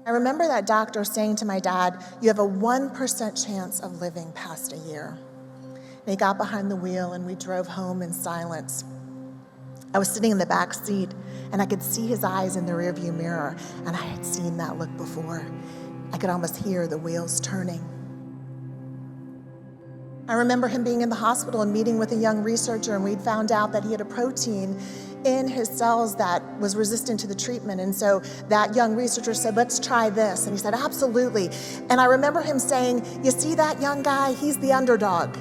I remember that doctor saying to my dad, "You have a 1% chance of living past a year." And he got behind the wheel and we drove home in silence. I was sitting in the back seat and I could see his eyes in the rearview mirror, and I had seen that look before. I could almost hear the wheels turning. I remember him being in the hospital and meeting with a young researcher, and we'd found out that he had a protein in his cells that was resistant to the treatment. And so that young researcher said, "Let's try this." And he said, "Absolutely." And I remember him saying, "You see that young guy? He's the underdog.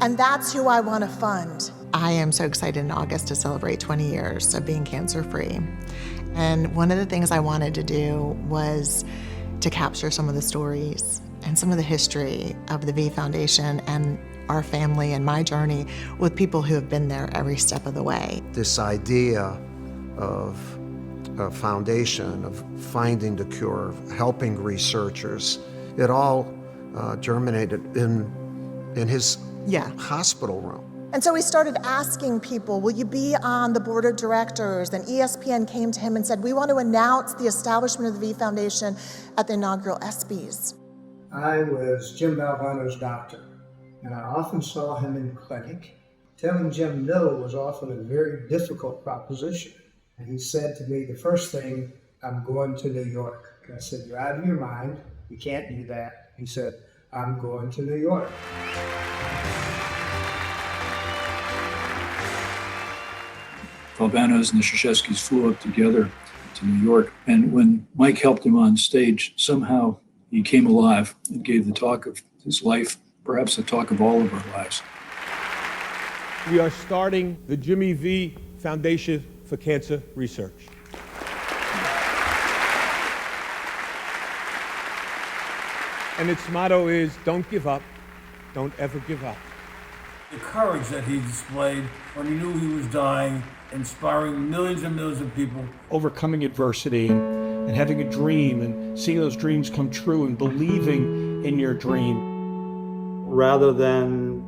And that's who I want to fund." I am so excited in August to celebrate 20 years of being cancer-free. And one of the things I wanted to do was to capture some of the stories and some of the history of the V Foundation and our family and my journey with people who have been there every step of the way. This idea of a foundation, of finding the cure, of helping researchers, it all germinated in his hospital room. And so we started asking people, "Will you be on the board of directors?" And ESPN came to him and said, "We want to announce the establishment of the V Foundation at the inaugural ESPYs." I was Jim Valvano's doctor, and I often saw him in clinic. Telling Jim no was often a very difficult proposition. And he said to me, the first thing, "I'm going to New York." I said, "You're out of your mind. You can't do that." He said, "I'm going to New York." Valvano's and the Krzyzewskis flew up together to New York. And when Mike helped him on stage, somehow he came alive and gave the talk of his life, perhaps the talk of all of our lives. We are starting the Jimmy V Foundation for Cancer Research. And its motto is, "Don't give up, don't ever give up." The courage that he displayed when he knew he was dying, inspiring millions and millions of people. Overcoming adversity and having a dream and seeing those dreams come true and believing in your dream. Rather than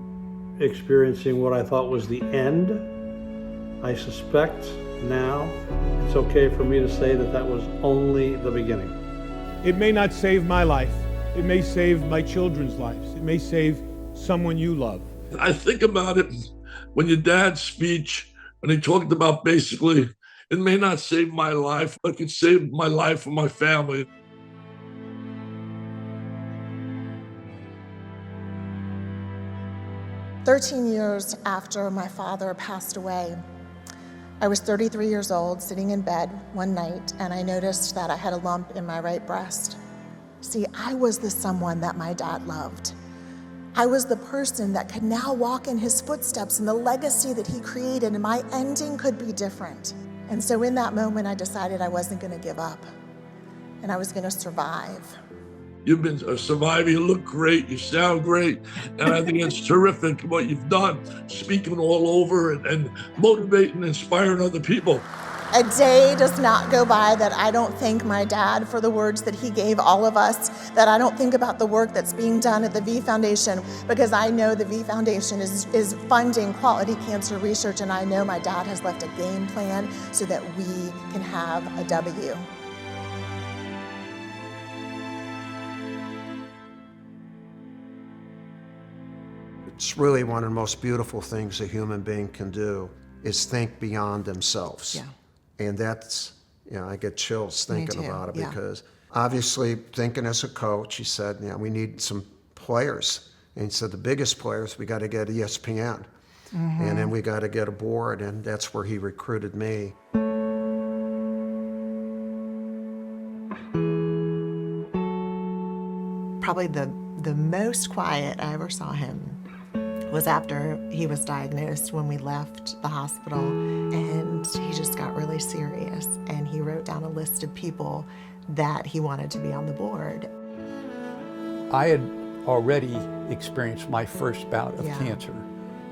experiencing what I thought was the end, I suspect now it's okay for me to say that that was only the beginning. It may not save my life. It may save my children's lives. It may save someone you love. I think about it when your dad's speech, when he talked about basically, it may not save my life, but it could save my life and my family. "13 years after my father passed away, I was 33 years old, sitting in bed one night, and I noticed that I had a lump in my right breast. See, I was the someone that my dad loved. I was the person that could now walk in his footsteps and the legacy that he created, and my ending could be different. And so in that moment, I decided I wasn't going to give up, and I was going to survive. You've been a survivor, you look great, you sound great, and I think it's terrific what you've done, speaking all over and motivating, inspiring other people. A day does not go by that I don't thank my dad for the words that he gave all of us, that I don't think about the work that's being done at the V Foundation, because I know the V Foundation is funding quality cancer research, and I know my dad has left a game plan so that we can have a W. It's really one of the most beautiful things a human being can do is think beyond themselves. Yeah. And that's, I get chills thinking about it, yeah. because obviously thinking as a coach, he said, we need some players. And he said, the biggest players, we got to get ESPN. Mm-hmm. And then we got to get a board, and that's where he recruited me. Probably the most quiet I ever saw him was after he was diagnosed, when we left the hospital, and he just got really serious, and he wrote down a list of people that he wanted to be on the board. I had already experienced my first bout of cancer,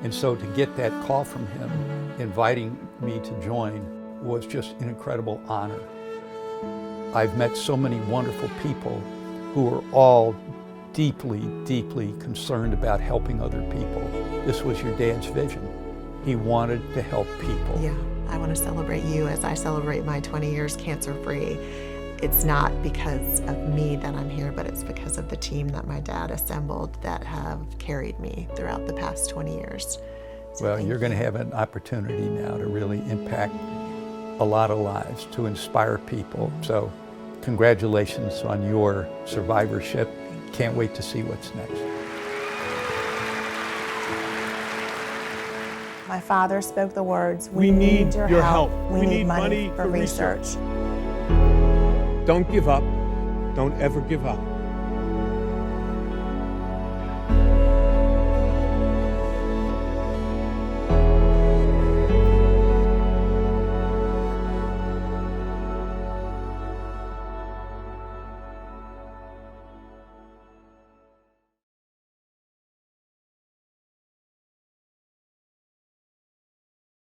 and so to get that call from him inviting me to join was just an incredible honor. I've met so many wonderful people who are all deeply, deeply concerned about helping other people. This was your dad's vision. He wanted to help people. Yeah, I want to celebrate you as I celebrate my 20 years cancer-free. it's not because of me that I'm here, but it's because of the team that my dad assembled that have carried me throughout the past 20 years. So well, you're going to have an opportunity now to really impact a lot of lives, to inspire people. So congratulations on your survivorship. Can't wait to see what's next. My father spoke the words, We need your help. We need money for research. Don't give up. Don't ever give up.